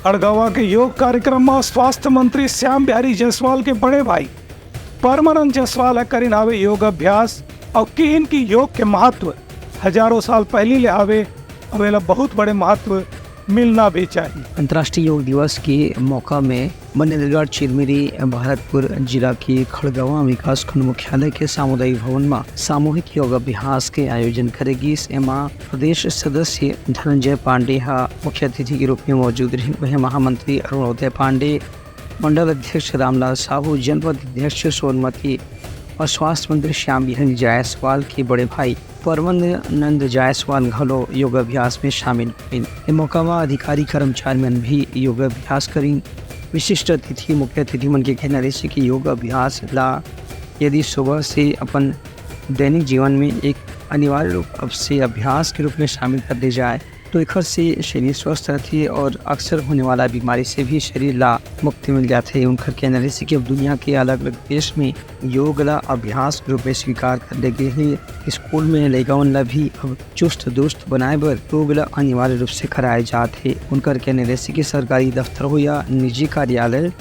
अड़गवा के योग कार्यक्रम में स्वास्थ्य मंत्री श्याम बिहारी जायसवाल के बड़े भाई परमानंद जायसवाल करीन आवे योग अभ्यास और किन की योग के महत्व हजारों साल पहले ले आवे अवेला बहुत बड़े महत्व मिलना भी चाहिए। अंतर्राष्ट्रीय योग दिवस के मौका में मनेन्द्रगढ़ चिरमिरी भरतपुर जिला के खड़गवा विकास खंड मुख्यालय के सामुदायिक भवन में सामूहिक योग अभ्यास के आयोजन करेगी। एमा प्रदेश सदस्य धनंजय पांडे मुख्य अतिथि के रूप में मौजूद रहे। महामंत्री अरुणोदय पांडे, मंडल अध्यक्ष रामलाल साहू, जनपद अध्यक्ष सोनमती और स्वास्थ्य मंत्री श्याम बिहारी जायसवाल के बड़े भाई परमानंद जायसवाल घलो योग अभ्यास में शामिल हुए। मौका में अधिकारी कर्मचारी मन भी योग अभ्यास करी। विशिष्ट अतिथि मुख्य अतिथि मन के कहना रहे कि योग अभ्यास ला यदि सुबह से अपन दैनिक जीवन में एक अनिवार्य रूप से अभ्यास के रूप में शामिल कर दे जाए तो एक से शरीर स्वस्थ रहती है और अक्सर होने वाला बीमारी से भी शरीर ला मुक्ति मिल जाती है। उनका कहना है कि अब दुनिया के अलग अलग देश में योग ला अभ्यास के रूप में स्वीकार कर लगे हैं। स्कूल में लड़कावन ला भी अब चुस्त दुरुस्त बनाए बर योग ला अनिवार्य रूप से कराए जाते। उनका कहना है कि सरकारी दफ्तर हो या निजी कार्यालय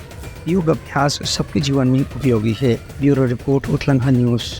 योग अभ्यास सबके जीवन में उपयोगी है। ब्यूरो रिपोर्ट उत्तलंघा न्यूज़।